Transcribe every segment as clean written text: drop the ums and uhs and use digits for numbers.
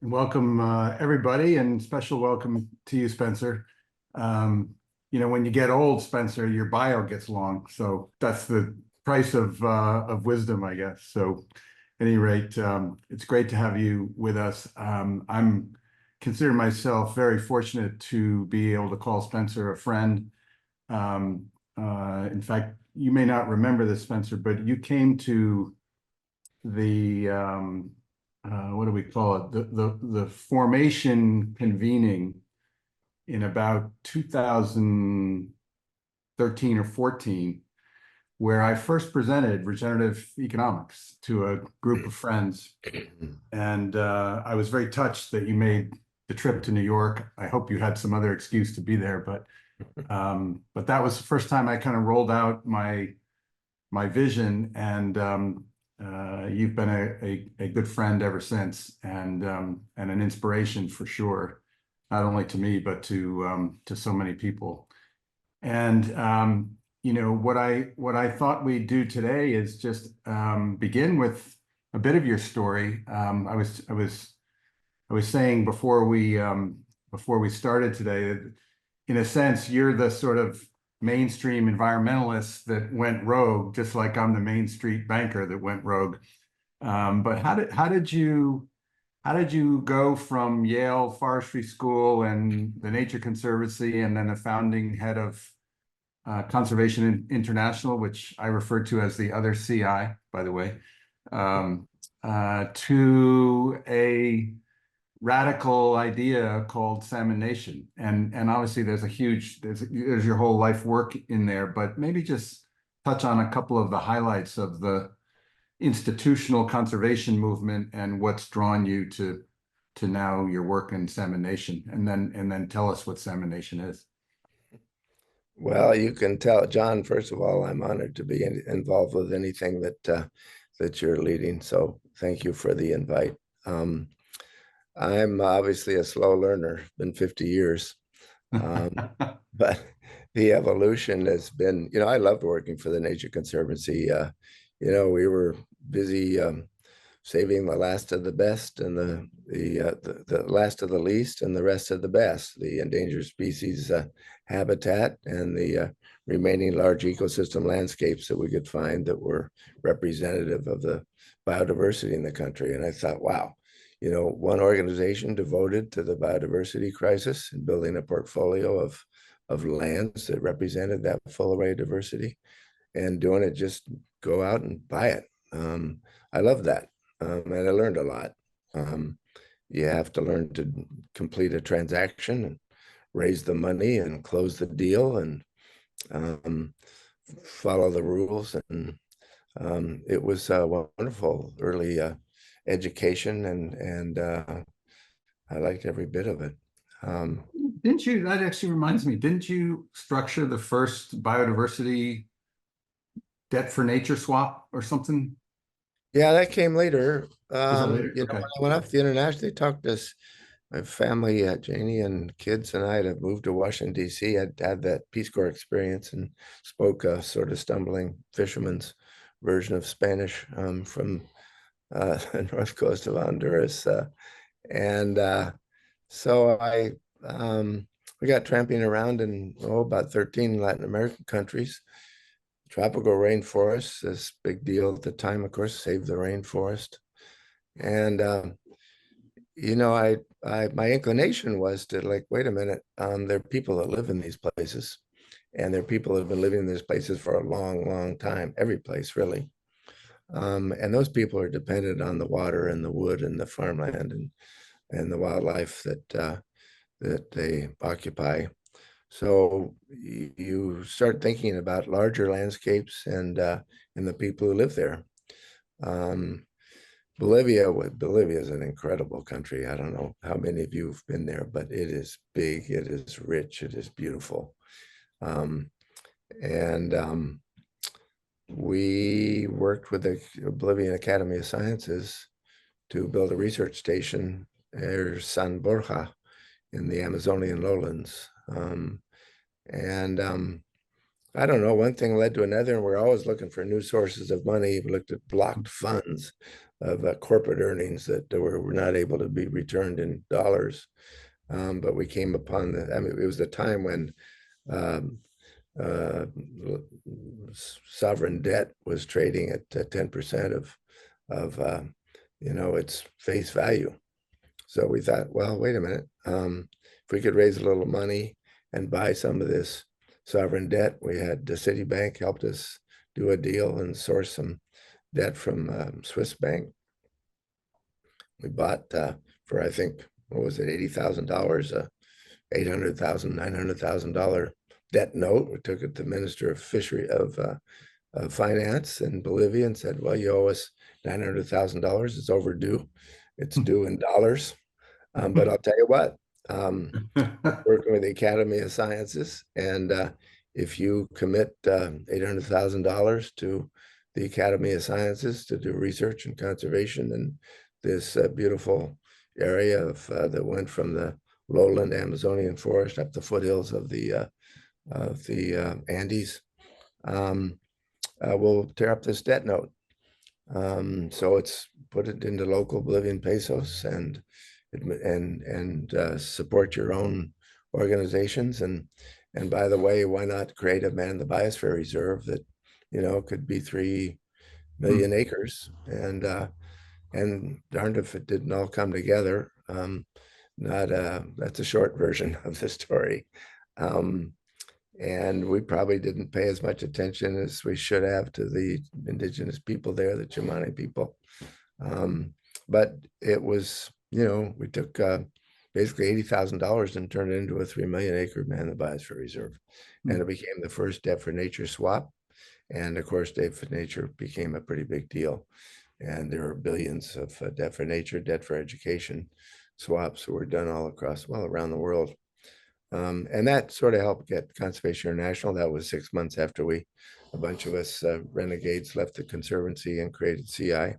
Welcome, everybody, and special welcome to you, Spencer. When you get old, Spencer, your bio gets long, so that's the price of wisdom, I guess. So, at any rate, it's great to have you with us. I'm consider myself very fortunate to be able to call Spencer a friend. In fact, you may not remember this, Spencer, but you came to the what do we call it? The formation convening in about 2013 or 14, where I first presented regenerative economics to a group of friends. And I was very touched that you made the trip to New York. I hope you had some other excuse to be there, but that was the first time I kind of rolled out my vision, and you've been a good friend ever since, and an inspiration for sure, not only to me but to so many people. And what I thought we'd do today is just begin with a bit of your story. I was saying before we started today that, in a sense, you're the sort of mainstream environmentalist that went rogue, just like I'm the Main Street banker that went rogue. But how did you go from Yale Forestry School and the Nature Conservancy, and then a founding head of Conservation International, which I refer to as the other CI, by the way, to a radical idea called Salmon Nation? And obviously there's there's your whole life work in there, but maybe just touch on a couple of the highlights of the institutional conservation movement and what's drawn you to now your work in Salmon Nation, and then tell us what Salmon Nation is. Well, you can tell, John, first of all, I'm honored to be involved with anything that you're leading. So thank you for the invite. I'm obviously a slow learner, been 50 years. But the evolution has been, I loved working for the Nature Conservancy. We were busy saving the last of the best and the last of the least and the rest of the best, the endangered species habitat and the remaining large ecosystem landscapes that we could find that were representative of the biodiversity in the country. And I thought, wow, one organization devoted to the biodiversity crisis and building a portfolio of lands that represented that full array of diversity, and doing it, just go out and buy it. I love that. And I learned a lot. You have to learn to complete a transaction and raise the money and close the deal and follow the rules. And it was a wonderful early education, and I liked every bit of it. Didn't you, that actually reminds me, didn't you structure the first biodiversity debt for nature swap or something? Yeah, that came later. Later? Okay. When I went off the international, they talked to us, my family, Janie and kids and I, had moved to Washington, D.C. I'd had that Peace Corps experience and spoke a sort of stumbling fisherman's version of Spanish from the north coast of Honduras. So we got tramping around in about 13 Latin American countries. Tropical rainforests, this big deal at the time, of course, save the rainforest. And my inclination was to, wait a minute, there are people that live in these places, and there are people that have been living in these places for a long, long time, every place really. And those people are dependent on the water and the wood and the farmland and the wildlife that they occupy. So you start thinking about larger landscapes and the people who live there. Bolivia is an incredible country. I don't know how many of you have been there, but it is big, it is rich, it is beautiful. We worked with the Bolivian Academy of Sciences to build a research station near San Borja in the Amazonian lowlands. I don't know, one thing led to another, and we're always looking for new sources of money. We looked at blocked funds of corporate earnings that were not able to be returned in dollars. But we came upon I mean, it was the time when um, uh, sovereign debt was trading at 10% of its face value. So we thought, well, wait a minute. If we could raise a little money and buy some of this sovereign debt, we had the Citibank helped us do a deal and source some debt from Swiss bank. We bought for, I think, what was it, $80,000, $800,000, $900,000 debt note. We took it to the Minister of Fishery of Finance in Bolivia and said, well, you owe us $900,000. It's overdue. It's due in dollars. But I'll tell you what, working with the Academy of Sciences, and if you commit $800,000 to the Academy of Sciences to do research and conservation in this beautiful area that went from the lowland Amazonian forest up the foothills of the Andes, we'll tear up this debt note. So it's put it into local Bolivian pesos and support your own organizations. And by the way, why not create a man the biosphere reserve that, could be 3 million acres, and darned if it didn't all come together. That's a short version of the story. And we probably didn't pay as much attention as we should have to the indigenous people there, the Chimane people. But it was, we took basically $80,000 and turned it into a 3 million acre man the biosphere reserve. And it became the first debt for nature swap. And of course, debt for nature became a pretty big deal. And there are billions of debt for nature, debt for education swaps that were done all across, well, around the world. And that sort of helped get Conservation International. That was 6 months after a bunch of us renegades left the Conservancy and created CI.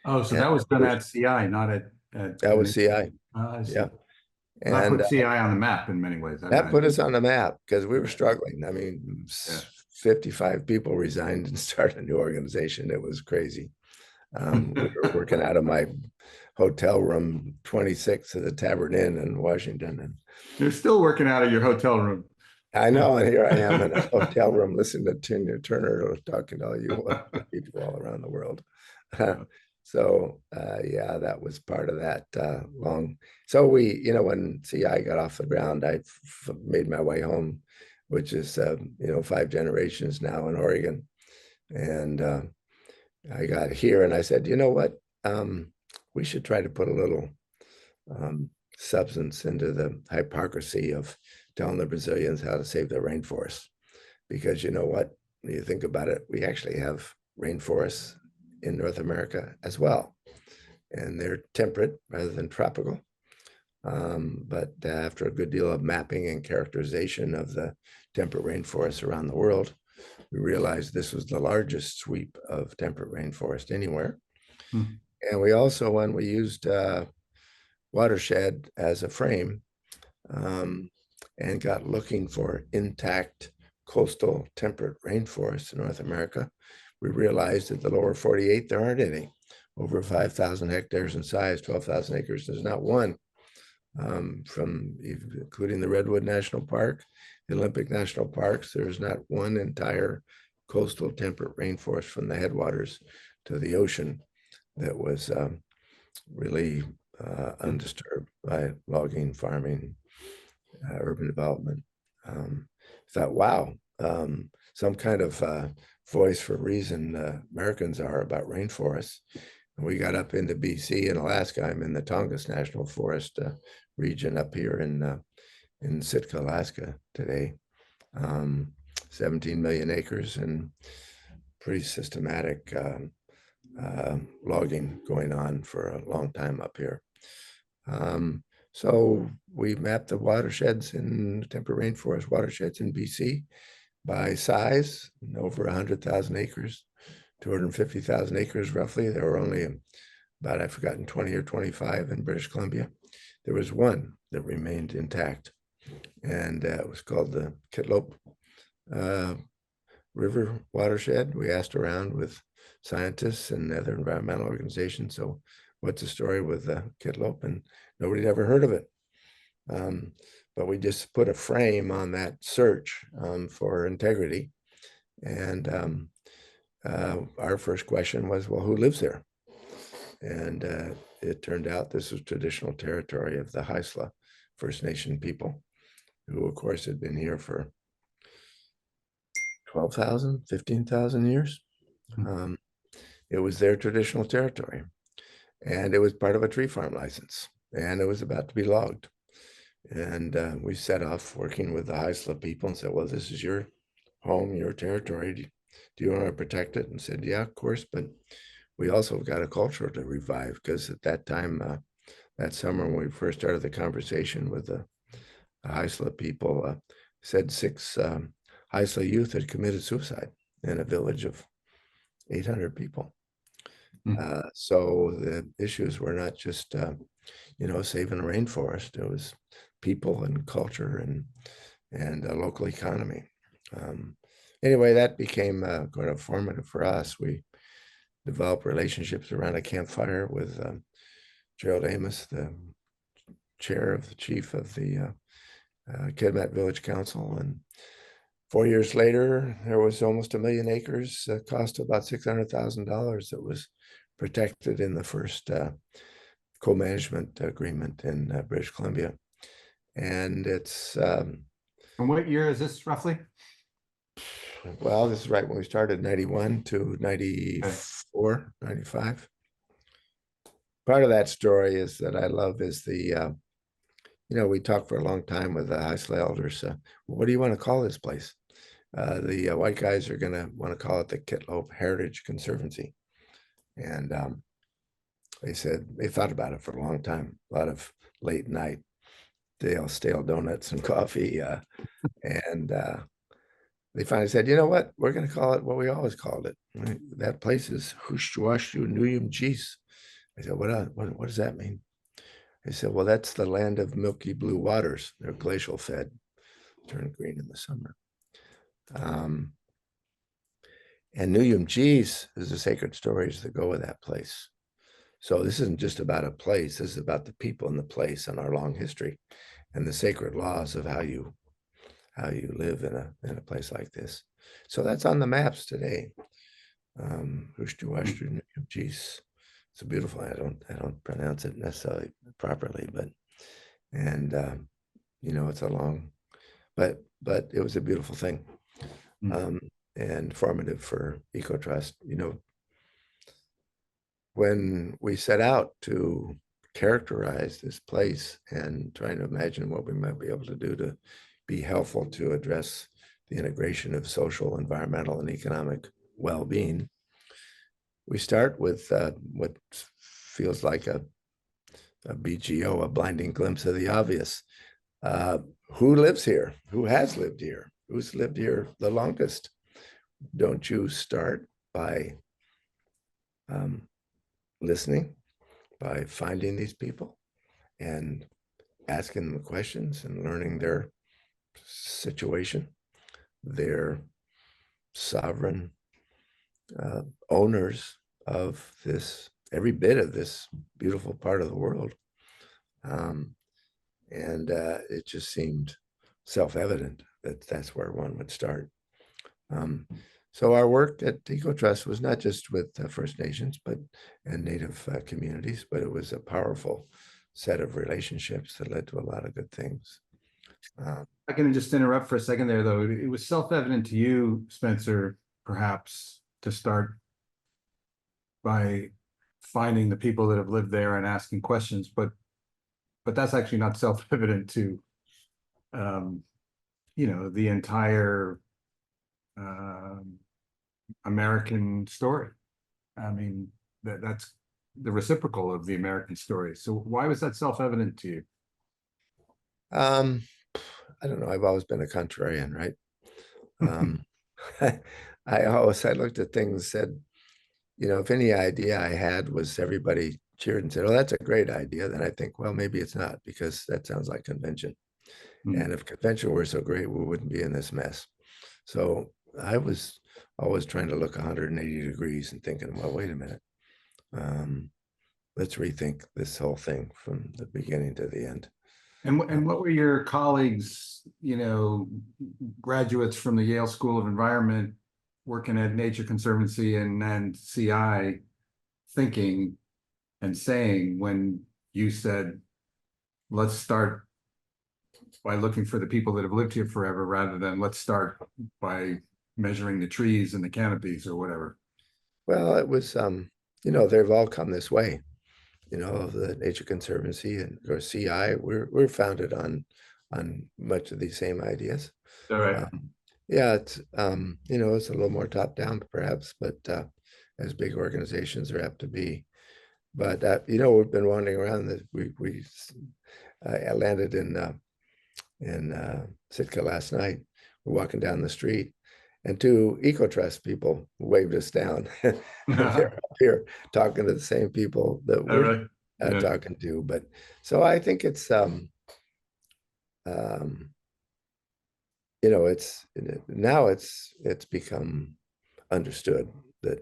Oh, so that was done at CI, not at that was CI. I see. Yeah. That And put CI on the map in many ways. that put us on the map because we were struggling. I mean, 55 people resigned and started a new organization. It was crazy. We were working out of my hotel room 26 of the Tavern Inn in Washington. And you're still working out of your hotel room. I know, and here I am in a hotel room listening to Tina Turner talking to all you people all around the world. So yeah, that was part of that long. So we, when CI got off the ground, I made my way home, which is 5 generations now in Oregon, and I got here and I said, you know what, we should try to put a little substance into the hypocrisy of telling the Brazilians how to save their rainforests, because you know what, when you think about it, we actually have rainforests in North America as well, and they're temperate rather than tropical. But after a good deal of mapping and characterization of the temperate rainforests around the world, we realized this was the largest sweep of temperate rainforest anywhere. And we also, when we used watershed as a frame and got looking for intact coastal temperate rainforests in North America, we realized that the lower 48, there aren't any. Over 5,000 hectares in size, 12,000 acres, there's not one. From including the Redwood National Park, the Olympic National Parks, there's not one entire coastal temperate rainforest from the headwaters to the ocean that was really undisturbed by logging, farming, urban development. Thought, wow, some kind of voice for reason Americans are about rainforests. And we got up into BC and Alaska. I'm in the Tongass National Forest region up here in Sitka, Alaska today. 17 million acres and pretty systematic logging going on for a long time up here. So we mapped the watersheds in temperate rainforest watersheds in BC by size, over 100,000 acres, 250,000 acres roughly. There were only about, I've forgotten, 20 or 25 in British Columbia. There was one that remained intact, and it was called the Kitlope river watershed. We asked around with scientists and other environmental organizations. So what's the story with Kitlope? And nobody had ever heard of it. But we just put a frame on that search for integrity. And our first question was, well, who lives there? And it turned out this was traditional territory of the Haisla First Nation people, who of course had been here for 12,000, 15,000 years. It was their traditional territory, and it was part of a tree farm license, and it was about to be logged. And we set off working with the Haisla people and said, well, this is your home, your territory. Do you want to protect it? And said, yeah, of course. But we also got a culture to revive, because at that time, that summer, when we first started the conversation with the Haisla people, said 6 Haisla youth had committed suicide in a village of 800 people. So the issues were not just, saving a rainforest. It was people and culture and a local economy. Anyway, that became kind of formative for us. We developed relationships around a campfire with Gerald Amos, the chief of the Kidmat Village Council. And 4 years later, there was almost 1 million acres, cost about $600,000 that was protected in the first Co-Management Agreement in British Columbia. And it's... And what year is this roughly? Well, this is right when we started, 91 to 94, 95. Part of that story is that I love is the, we talked for a long time with the Haisla elders. What do you want to call this place? The white guys are going to want to call it the Kitlope Heritage Conservancy. And they said they thought about it for a long time, a lot of late night stale donuts and coffee. And they finally said, you know what, we're going to call it what we always called it. That place is Hushtuashu Nuyum Jis. I said, what does that mean? They said, well, that's the land of milky blue waters. They're glacial fed, turn green in the summer. And Nuyum Jis is the sacred stories that go with that place. So this isn't just about a place. This is about the people in the place and our long history and the sacred laws of how you live in a place like this. So that's on the maps today. It's a beautiful. I don't pronounce it necessarily properly, but it's a long, but it was a beautiful thing, and formative for EcoTrust. When we set out to characterize this place and trying to imagine what we might be able to do to be helpful to address the integration of social, environmental, and economic well-being, we start with what feels like a BGO, a blinding glimpse of the obvious. Who lives here? Who has lived here? Who's lived here the longest? Don't you start by listening, by finding these people and asking them questions and learning their situation, their sovereign owners of this, every bit of this beautiful part of the world. And it just seemed self-evident that that's where one would start. So our work at EcoTrust was not just with First Nations and Native communities, but it was a powerful set of relationships that led to a lot of good things. I can just interrupt for a second there, though. It was self-evident to you, Spencer, perhaps, to start by finding the people that have lived there and asking questions, but that's actually not self-evident to, the entire American story. I mean, that's the reciprocal of the American story. So why was that self-evident to you? I don't know. I've always been a contrarian, right? I looked at things, said, if any idea I had was everybody cheered and said, oh, that's a great idea, then I think, well, maybe it's not, because that sounds like convention. And if convention were so great, we wouldn't be in this mess. So I was always trying to look 180 degrees and thinking, well, wait a minute. Let's rethink this whole thing from the beginning to the end. And what were your colleagues, graduates from the Yale School of Environment, working at Nature Conservancy and CI, thinking and saying when you said, let's start by looking for the people that have lived here forever, rather than let's start by measuring the trees and the canopies or whatever? Well, it was, they've all come this way. The Nature Conservancy and or CI, we're founded on much of these same ideas. All right. Yeah, it's a little more top down perhaps, but as big organizations are apt to be. But we've been wandering around. I landed in Sitka last night. We're walking down the street, and two eco-trust people waved us down. They're up here talking to the same people that All we're right. Yeah. talking to. But so I think it's um, it's now it's become understood that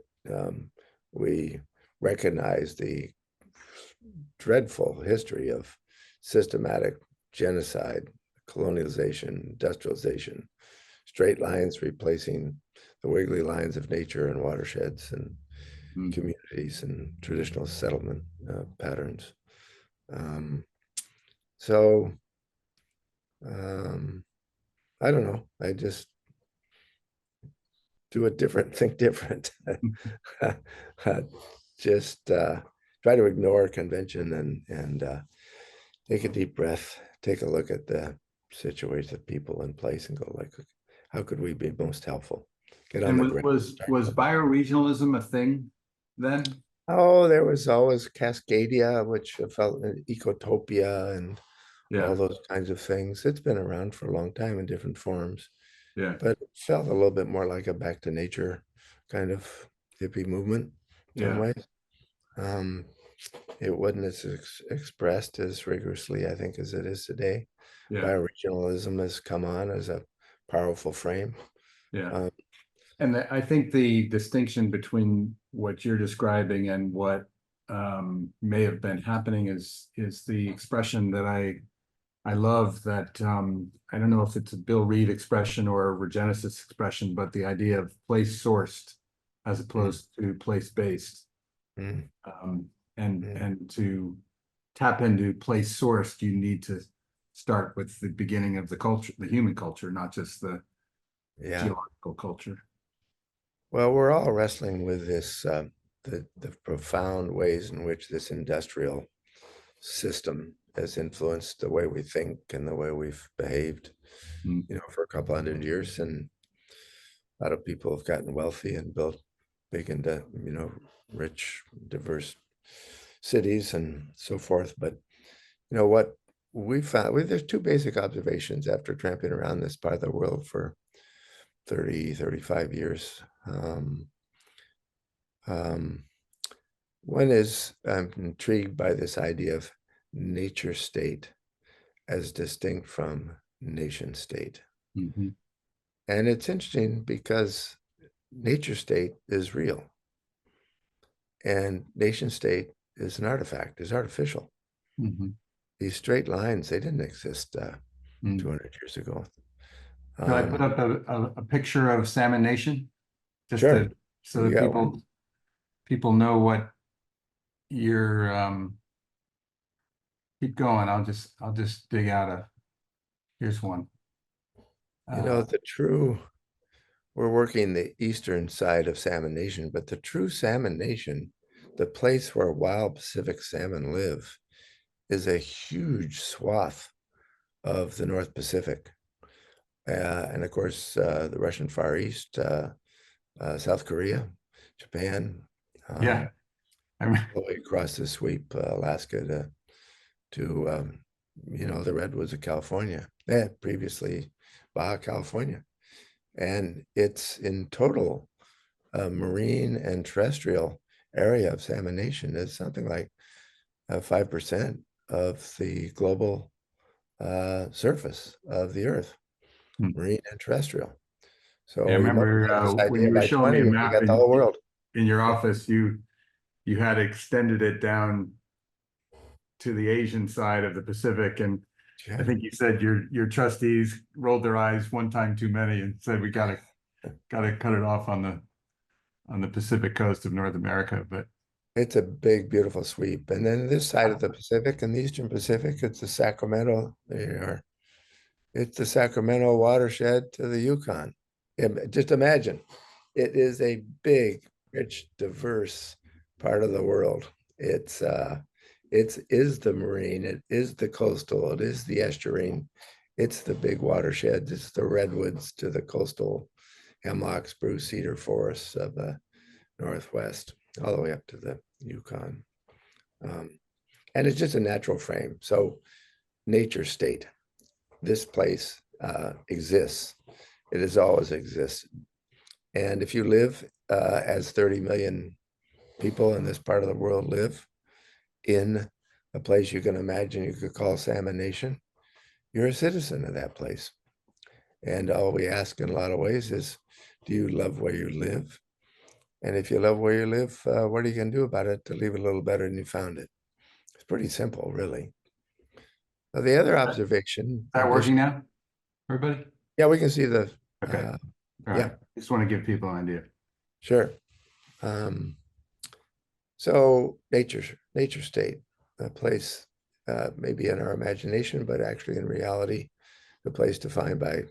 we recognize the dreadful history of systematic genocide, colonialization, industrialization, straight lines replacing the wiggly lines of nature and watersheds and Mm. communities and traditional settlement patterns. Um, so I don't know. I just do it different, think different. Just try to ignore convention and take a deep breath, take a look at the situation of people in place and go like, how could we be most helpful? Get on And the was ground. was bioregionalism a thing then? Oh, there was always Cascadia, which felt ecotopia and all Yeah. those kinds of things. It's been around for a long time in different forms, Yeah. but it felt a little bit more like a back to nature kind of hippie movement in some Yeah. ways. Um, it wasn't as expressed as rigorously, I think, as it is today. Yeah. Bioregionalism has come on as a powerful frame. Yeah. Um, And I think the distinction between what you're describing and what may have been happening is the expression that I love, that I don't know if it's a Bill Reed expression or a Regenesis expression, but the idea of place sourced as opposed to place based, mm, and mm, to tap into place sourced, you need to start with the beginning of the culture, the human culture, not just the yeah. geological culture. Well, we're all wrestling with this, the profound ways in which this industrial system has influenced the way we think and the way we've behaved, Mm. for a couple 100 years. And a lot of people have gotten wealthy and built big into, rich, diverse cities and so forth. But, what we found, there's two basic observations after tramping around this part of the world for 30, 35 years. Um, One is I'm intrigued by this idea of nature state as distinct from nation state. Mhm. And it's interesting because nature state is real and nation state is an artifact, is artificial. Mhm. These straight lines, they didn't exist Mm. 200 years ago. Could I put up a picture of Salmon Nation just Sure, to so you that got one. people know what you're keep going. I'll just dig out here's one. Uh, The true, we're working the eastern side of Salmon Nation, but the true Salmon Nation, the place where wild Pacific salmon live, is a huge swath of the North Pacific. And of course, the Russian Far East, South Korea, Japan, yeah, I mean, all the way across the sweep, Alaska to the redwoods of California. They had previously Baja California. And it's in total marine and terrestrial area of Salmon Nation is something like 5% of the global surface of the earth, hmm, marine and terrestrial. Yeah, I So you might remember have this when idea you were by showing me 20, a you map got the whole world. in your office, you had extended it down to the Asian side of the Pacific, and I Yeah. think you said your trustees rolled their eyes one time too many and said we gotta cut it off on the Pacific coast of North America. But It's a big, beautiful sweep. And then this side of the Pacific, in the Eastern Pacific, it's the Sacramento. There you are. It's the Sacramento watershed to the Yukon. Just imagine, it is a big, rich, diverse part of the world. It is the marine, it is the coastal, it is the estuarine, it's the big watershed, it's the redwoods to the coastal hemlock, spruce, cedar forests of the Northwest, all the way up to the Yukon. And it's just a natural frame. So nature state, this place exists. It has always existed. And if you live as 30 million people in this part of the world live in a place you can imagine you could call Salmon Nation, you're a citizen of that place. And all we ask in a lot of ways is, do you love where you live? And if you love where you live, what are you going to do about it to leave it a little better than you found it? It's pretty simple, really. Now, the other is observation, that working now, everybody? yeah, we can see the, Okay. All yeah, right. Just want to give people an idea. sure. So nature state, a place maybe in our imagination, but actually in reality, the place defined by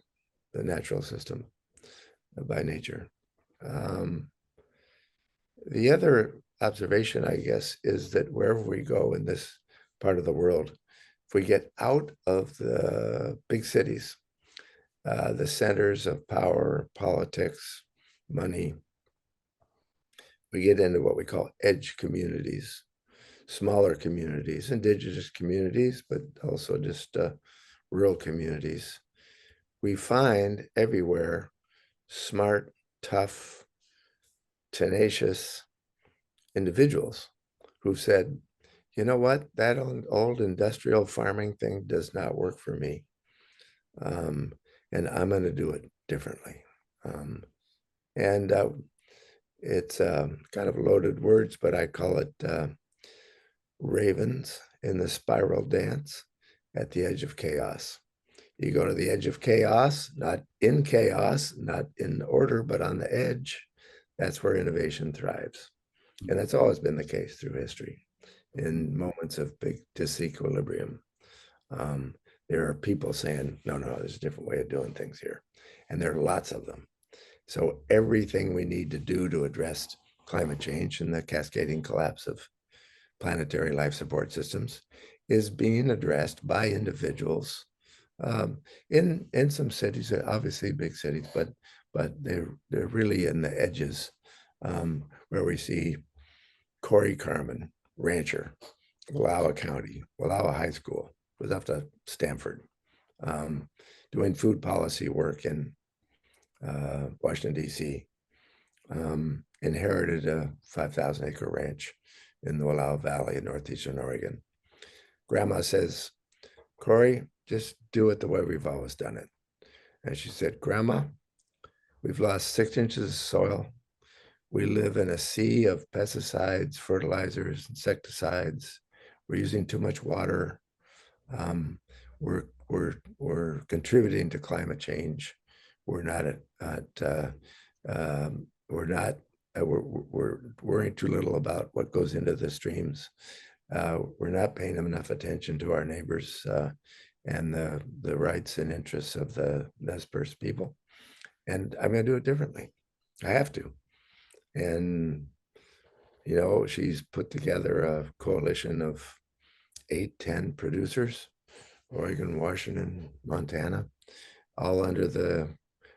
the natural system, by nature. The other observation, I guess, is that wherever we go in this part of the world, if we get out of the big cities, the centers of power, politics, money, we get into what we call edge communities, smaller communities, indigenous communities, but also just rural communities. We find everywhere smart, tough, tenacious individuals who've said, you know what, that old industrial farming thing does not work for me. And I'm going to do it differently. And it's kind of loaded words, but I call it ravens in the spiral dance at the edge of chaos. You go to the edge of chaos, not in chaos, not in order, but on the edge. That's where innovation thrives. And that's always been the case through history. In moments of big disequilibrium, there are people saying, no, there's a different way of doing things here. And there are lots of them. So everything we need to do to address climate change and the cascading collapse of planetary life support systems is being addressed by individuals in some cities, obviously big cities, but they're really in the edges where we see Corey Carmen, rancher, Wallowa County, Wallowa High School, was up to Stanford, doing food policy work in Washington, D.C., inherited a 5,000 acre ranch in the Wallowa Valley in northeastern Oregon. Grandma says, Corey, just do it the way we've always done it. And she said, Grandma, we've lost 6 inches of soil. We live in a sea of pesticides, fertilizers, insecticides. We're using too much water. We're contributing to climate change. We're not we're worrying too little about what goes into the streams. We're not paying enough attention to our neighbors and the rights and interests of the Nez Perce people. And I'm going to do it differently. I have to. And, she's put together a coalition of 8, 10 producers, Oregon, Washington, Montana, all under the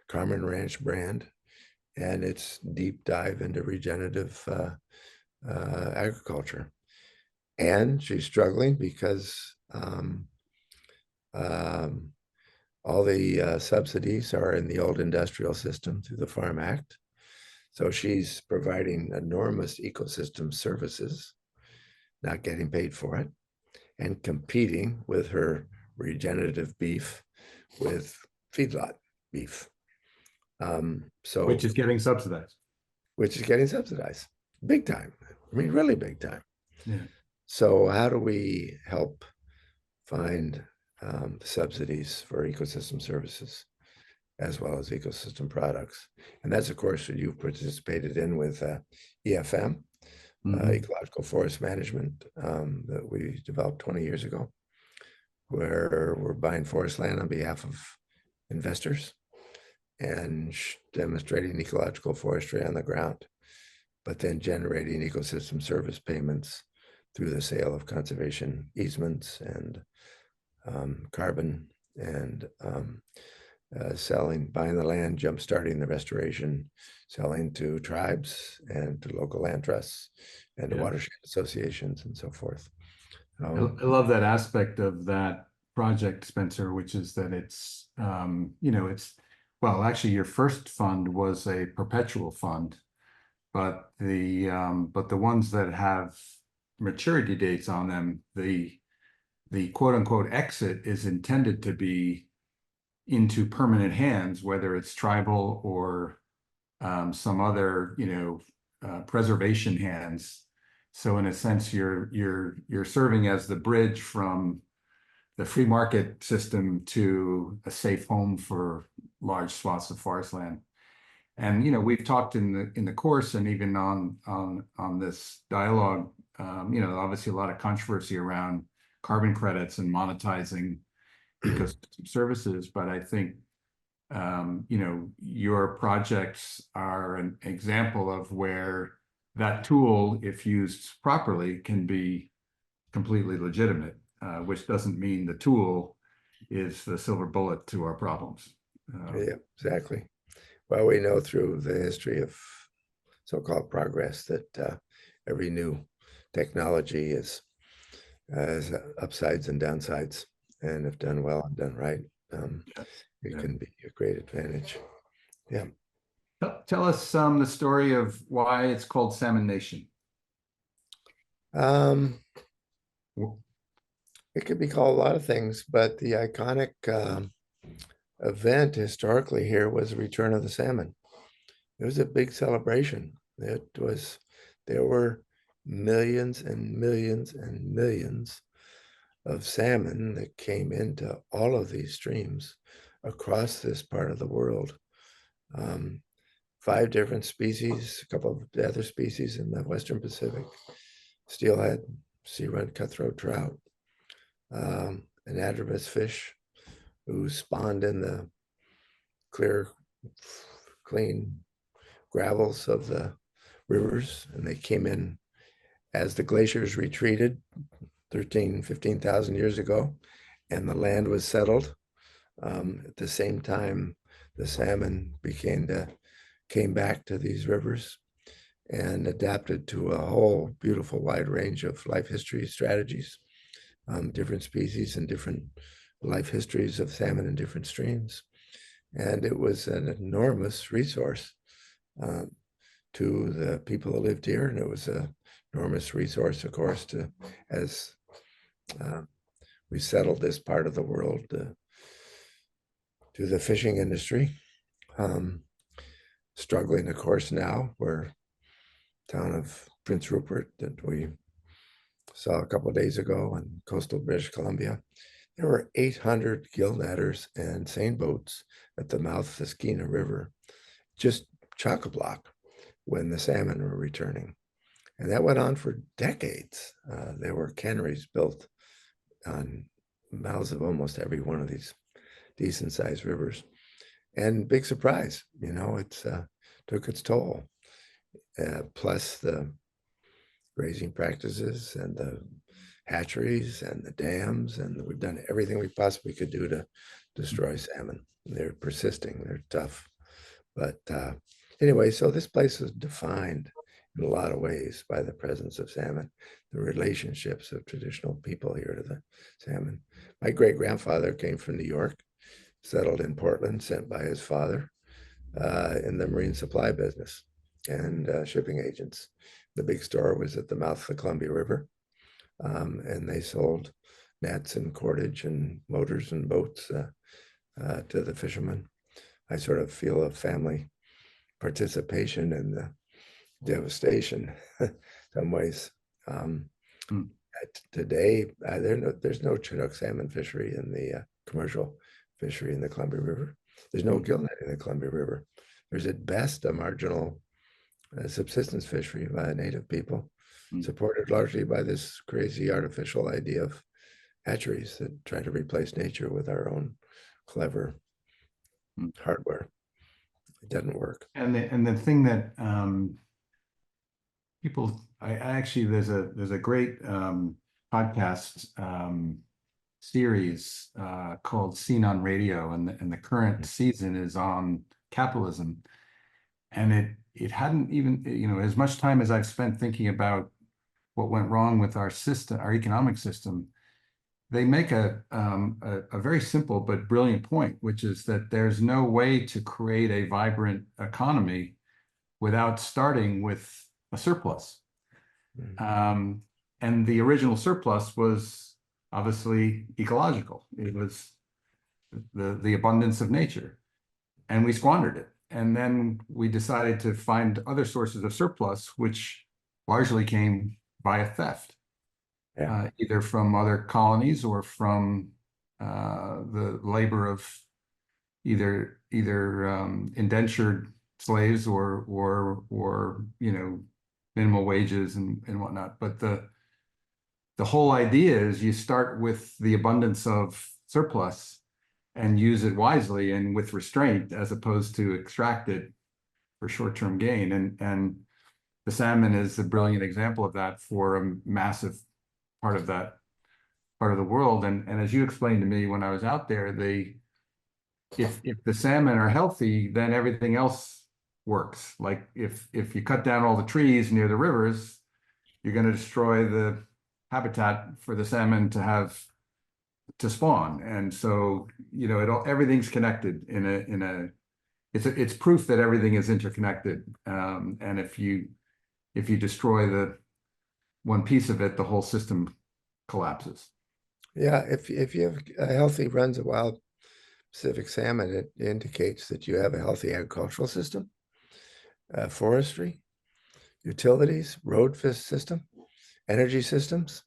Carmen Ranch brand. And it's deep dive into regenerative agriculture. And she's struggling because all the subsidies are in the old industrial system through the Farm Act. So she's providing enormous ecosystem services, not getting paid for it, and competing with her regenerative beef with feedlot beef. So Which is getting subsidized. which is getting subsidized big time. I mean, really big time. Yeah. So how do we help find subsidies for ecosystem services as well as ecosystem products? And that's a course that you've participated in with EFM, Ecological Forest Management, that we developed 20 years ago, where we're buying forest land on behalf of investors and demonstrating ecological forestry on the ground, but then generating ecosystem service payments through the sale of conservation easements and carbon and buying the land, jump-starting the restoration, selling to tribes and to local land trusts and to watershed associations and so forth. I love that aspect of that project, Spencer, which is that it's, well, actually your first fund was a perpetual fund, but the ones that have maturity dates on them, the quote unquote exit is intended to be into permanent hands, whether it's tribal or some other, preservation hands. So in a sense, you're serving as the bridge from the free market system to a safe home for large swaths of forest land. And we've talked in the course and even on this dialogue, obviously a lot of controversy around carbon credits and monetizing ecosystem services, but I think your projects are an example of where that tool, if used properly, can be completely legitimate, which doesn't mean the tool is the silver bullet to our problems. Yeah, exactly. Well, we know through the history of so-called progress that every new technology has upsides and downsides, and if done well and done right, it can be a great advantage. Yeah. Tell us the story of why it's called Salmon Nation. It could be called a lot of things, but the iconic event historically here was the return of the salmon. It was a big celebration. There were millions and millions and millions of salmon that came into all of these streams across this part of the world. 5 different species, a couple of other species in the Western Pacific, steelhead, sea runt, cutthroat trout, anadromous fish who spawned in the clear, clean gravels of the rivers, and they came in as the glaciers retreated 15,000 years ago, and the land was settled. At the same time, the salmon came back to these rivers and adapted to a whole beautiful wide range of life history strategies, different species and different life histories of salmon in different streams. And it was an enormous resource to the people who lived here. And it was an enormous resource, of course, as we settled this part of the world to the fishing industry. Struggling, of course, now. We're town of Prince Rupert that we saw a couple of days ago in coastal British Columbia. There were 800 gill netters and seine boats at the mouth of the Skeena River, just chock-a-block when the salmon were returning. And that went on for decades. There were canneries built on mouths of almost every one of these decent-sized rivers. And big surprise, it took its toll. Plus the grazing practices and the hatcheries and the dams, and we've done everything we possibly could do to destroy salmon. They're persisting, they're tough. But anyway, so this place is defined in a lot of ways by the presence of salmon, the relationships of traditional people here to the salmon. My great-grandfather came from New York, settled in Portland, sent by his father in the marine supply business and shipping agents. The big store was at the mouth of the Columbia River, and they sold nets and cordage and motors and boats to the fishermen. I sort of feel a family participation in the devastation in some ways. Mm. Today, there's no Chinook salmon fishery in the commercial fishery in the Columbia River. There's no gill net in the Columbia River. There's at best a marginal subsistence fishery by native people, supported largely by this crazy artificial idea of hatcheries that try to replace nature with our own clever hardware. It doesn't work. And the thing that people, I actually, there's a great podcast series called Seen on Radio, and the current season is on capitalism. And it hadn't even, as much time as I've spent thinking about what went wrong with our system, our economic system, they make a very simple but brilliant point, which is that there's no way to create a vibrant economy without starting with a surplus. And the original surplus was obviously ecological. It was the abundance of nature, and we squandered it. And then we decided to find other sources of surplus, which largely came via theft. Yeah. Either from other colonies or from the labor of either indentured slaves or minimal wages and whatnot. But the whole idea is you start with the abundance of surplus and use it wisely and with restraint, as opposed to extract it for short-term gain. And the salmon is a brilliant example of that for a massive part of that part of the world. And as you explained to me when I was out there, if the salmon are healthy, then everything else works. Like if you cut down all the trees near the rivers, you're going to destroy the habitat for the salmon to spawn. And so, everything's connected it's proof that everything is interconnected. And if you destroy the one piece of it, the whole system collapses. Yeah, if you have a healthy runs of wild Pacific salmon, it indicates that you have a healthy agricultural system, forestry, utilities, road system, energy systems,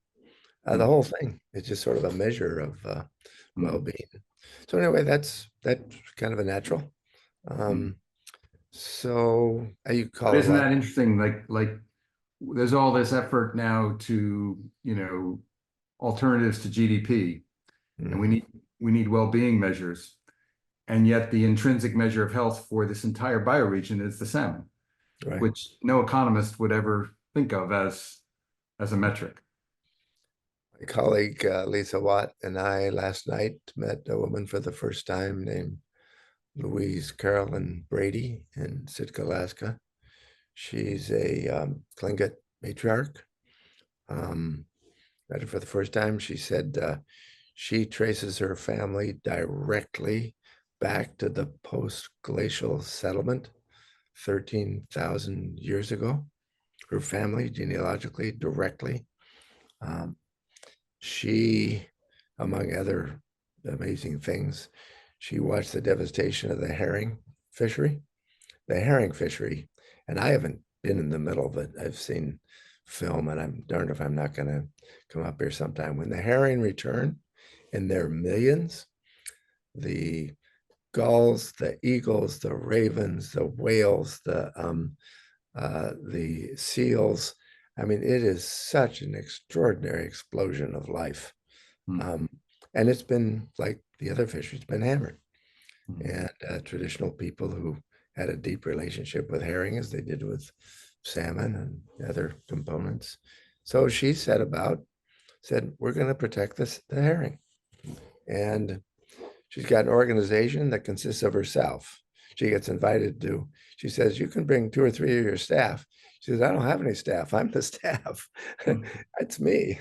the whole thing. It's just sort of a measure of well-being. So anyway, that's kind of a natural. So you call But it isn't what? that interesting? Like there's all this effort now to, alternatives to GDP, and we need well-being measures. And yet the intrinsic measure of health for this entire bioregion is the salmon, Right. which no economist would ever think of as a metric. My colleague Lisa Watt and I last night met a woman for the first time named Louise Carolyn Brady in Sitka, Alaska. She's a Tlingit matriarch. Met her for the first time. She said she traces her family directly back to the post-glacial settlement 13,000 years ago. Her family genealogically directly. She, among other amazing things, she watched the devastation of the herring fishery. The herring fishery, and I haven't been in the middle of it. I've seen film, and I'm darned if I'm not going to come up here sometime. When the herring return in their millions, the gulls, the eagles, the ravens, the whales, the seals. I mean, it is such an extraordinary explosion of life. And it's been like the other fisheries, been hammered. And traditional people who had a deep relationship with herring, as they did with salmon and other components. So she said, we're going to protect the herring. And she's got an organization that consists of herself. She gets invited to, she says, you can bring 2 or 3 of your staff. She says, I don't have any staff. I'm the staff. It's me.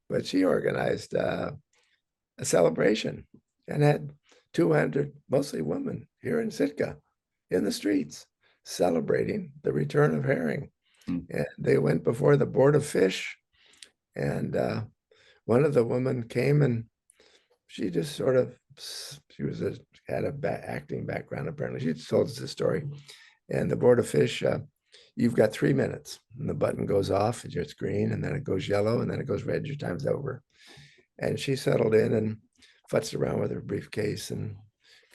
But she organized a celebration and had 200, mostly women, here in Sitka, in the streets, celebrating the return of herring. And they went before the Board of Fish, and one of the women came and she just sort of, she was had a acting background apparently. She told us this story, and the Board of Fish, you've got 3 minutes, and the button goes off, and it's green, and then it goes yellow, and then it goes red. Your time's over. And she settled in and futzed around with her briefcase and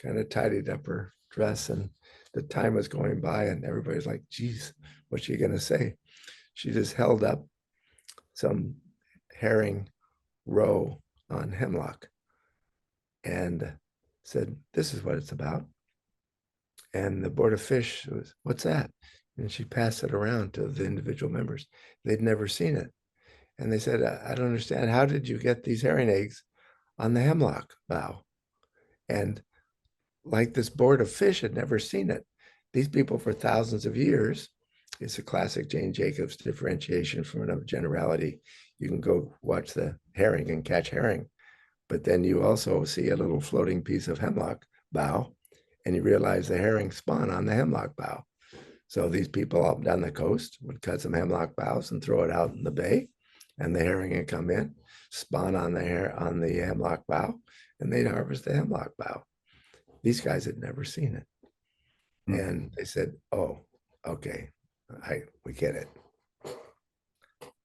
kind of tidied up her dress, and the time was going by, and everybody's like, geez, what's she gonna say? She just held up some herring roe on hemlock and said, this is what it's about. And the Board of Fish was, what's that? And she passed it around to the individual members. They'd never seen it. And they said, I don't understand. How did you get these herring eggs on the hemlock bough? And like this Board of Fish had never seen it. These people for thousands of years, it's a classic Jane Jacobs differentiation from a generality. You can go watch the herring and catch herring, but then you also see a little floating piece of hemlock bough, and you realize the herring spawn on the hemlock bough. So these people up down the coast would cut some hemlock boughs and throw it out in the bay, and the herring would come in, spawn on the hemlock bough, and they'd harvest the hemlock bough. These guys had never seen it. And they said, oh, okay, we get it.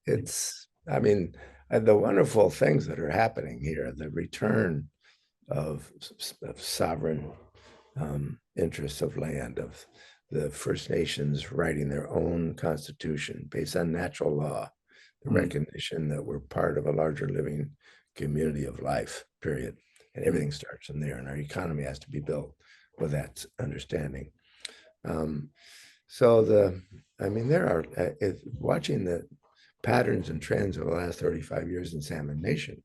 It's, I mean, the wonderful things that are happening here, the return of sovereign interests of land, of the First Nations writing their own constitution based on natural law, the recognition that we're part of a larger living community of life, period. And everything starts from there. And our economy has to be built with that understanding. I mean, there are, watching the patterns and trends over the last 35 years in Salmon Nation,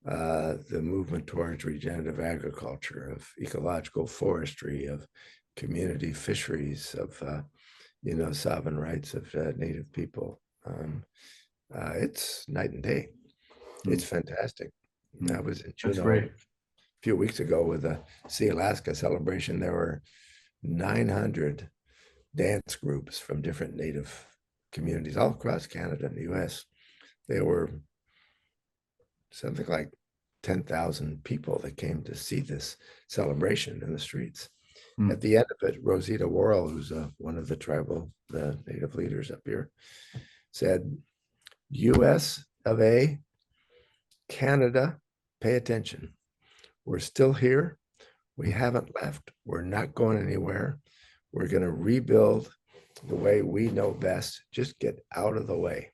the movement towards regenerative agriculture, of ecological forestry, of community fisheries, of, sovereign rights of Native people. It's night and day. It's fantastic. I was in Juneau a few weeks ago with the See Alaska celebration. There were 900 dance groups from different Native communities all across Canada and the US. There were something like 10,000 people that came to see this celebration in the streets. At the end of it, Rosita Worrell, who's one of the Native leaders up here, said, US of A, Canada, pay attention. We're still here. We haven't left. We're not going anywhere. We're going to rebuild the way we know best. Just get out of the way.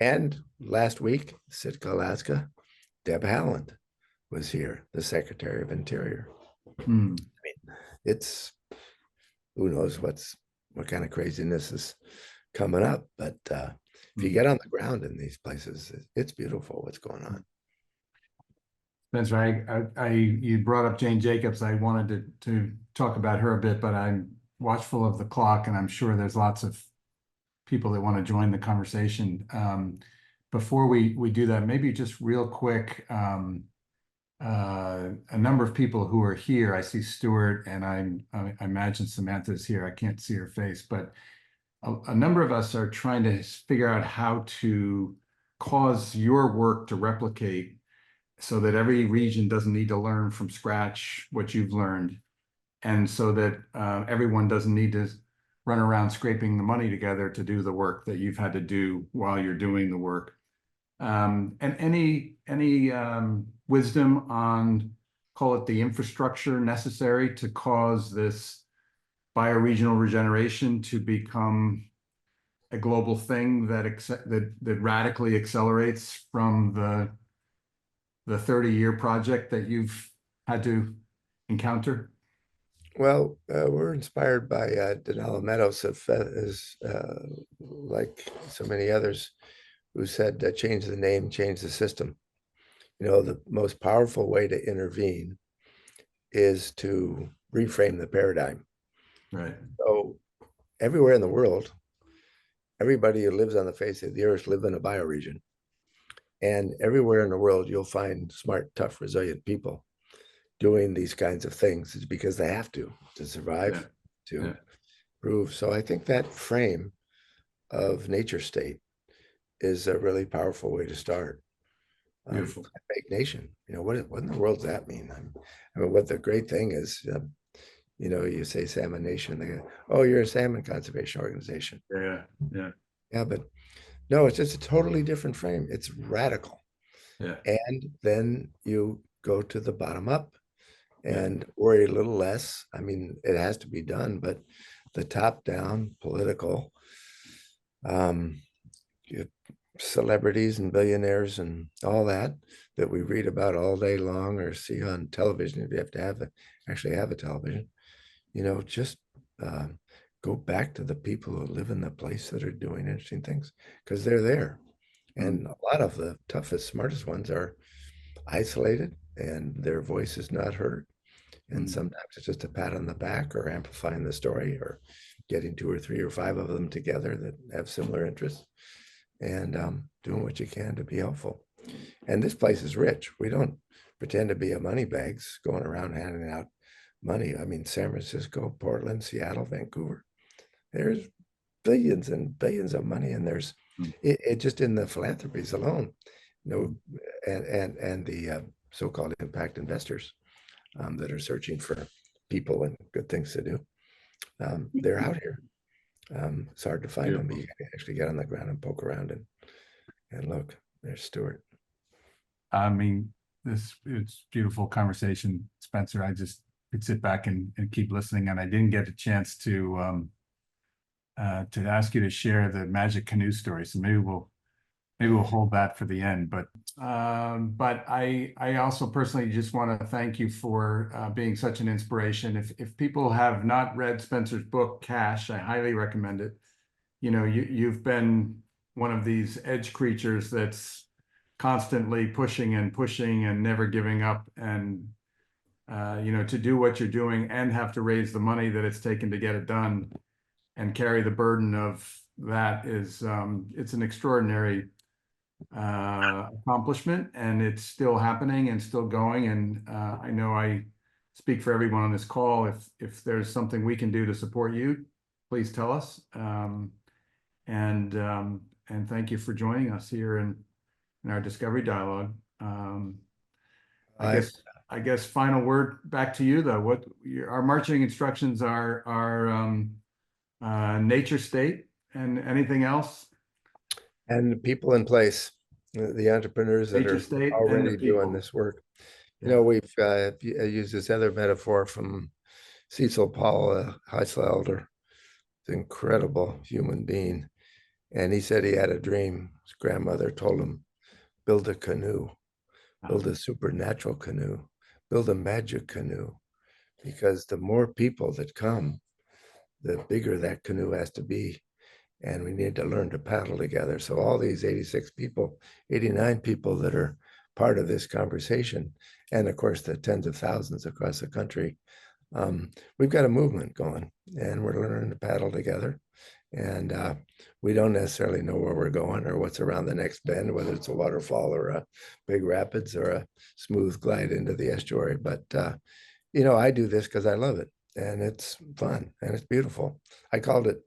And last week, Sitka, Alaska, Deb Haaland was here, the Secretary of Interior. I mean, it's, who knows what kind of craziness is coming up, but if you get on the ground in these places, it's beautiful what's going on. Spencer, you brought up Jane Jacobs. I wanted to talk about her a bit, but I'm watchful of the clock, and I'm sure there's lots of people that want to join the conversation. Before we do that, maybe just real quick, a number of people who are here. I see Stuart, and I imagine Samantha's here. I can't see her face, but a number of us are trying to figure out how to cause your work to replicate, so that every region doesn't need to learn from scratch what you've learned, and so that everyone doesn't need to run around scraping the money together to do the work that you've had to do while you're doing the work. And any wisdom on, call it, the infrastructure necessary to cause this bioregional regeneration to become a global thing that radically accelerates from the 30-year project that you've had to encounter? Well, we're inspired by Denali Meadows, like so many others, who said, change the name, change the system. The most powerful way to intervene is to reframe the paradigm. Right. So everywhere in the world, everybody who lives on the face of the earth live in a bioregion. And everywhere in the world, you'll find smart, tough, resilient people doing these kinds of things. It's because they have to survive, to prove. So I think that frame of nature state is a really powerful way to start. Beautiful. Fake nation. What in the world does that mean? I mean, what the great thing is, you say Salmon Nation, they go, oh, you're a salmon conservation organization. Yeah, yeah, Yeah, but no, it's just a totally different frame. It's radical. yeah, And then you go to the bottom up yeah. and worry a little less. I mean, it has to be done, but the top down political, um, you- celebrities and billionaires and all that we read about all day long or see on television, if you have to actually have a television, just go back to the people who live in the place that are doing interesting things because they're there. And a lot of the toughest, smartest ones are isolated and their voice is not heard. And sometimes it's just a pat on the back or amplifying the story or getting 2 or 3 or 5 of them together that have similar interests and doing what you can to be helpful. And this place is rich. We don't pretend to be a money bags going around handing out money. I mean, San Francisco, Portland, Seattle, Vancouver, there's billions and billions of money. And there's it just in the philanthropies alone, and the so-called impact investors that are searching for people and good things to do. They're out here. It's hard to find them, but you can actually get on the ground and poke around and look. There's Stuart. I mean, it's beautiful conversation, Spencer. I just could sit back and keep listening, and I didn't get a chance to ask you to share the magic canoe story. So maybe we'll hold that for the end. But I also personally just want to thank you for being such an inspiration. If people have not read Spencer's book, Cash, I highly recommend it. You've been one of these edge creatures that's constantly pushing and never giving up, and to do what you're doing and have to raise the money that it's taken to get it done and carry the burden of that is it's an extraordinary accomplishment, and it's still happening and still going. And I know I speak for everyone on this call. If there's something we can do to support you, please tell us. And thank you for joining us here in our Discovery Dialogue. I guess final word back to you though. What our marching instructions are nature state, and anything else? And the people in place, the entrepreneurs that Nature are state and the already doing people. this work. Yeah. We've used this other metaphor from Cecil Paul, Heisel Elder, the incredible human being. And he said he had a dream. His grandmother told him, build a canoe, build a supernatural canoe, build a magic canoe, because the more people that come, the bigger that canoe has to be. And we need to learn to paddle together. So all these 86 people, 89 people that are part of this conversation, and of course the tens of thousands across the country, we've got a movement going, and we're learning to paddle together. And we don't necessarily know where we're going or what's around the next bend, whether it's a waterfall or a big rapids or a smooth glide into the estuary. But I do this because I love it, and it's fun and it's beautiful. I called it,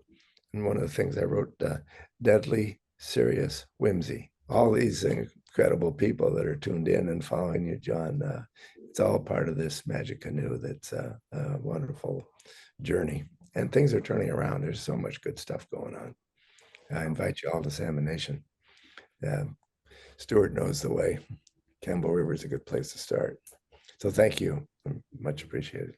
and one of the things I wrote, deadly serious whimsy. All these incredible people that are tuned in and following you, John, it's all part of this magic canoe that's a wonderful journey. And things are turning around. There's so much good stuff going on. I invite you all to Salmon Nation. Stuart knows the way. Campbell River is a good place to start. So thank you. Much appreciated.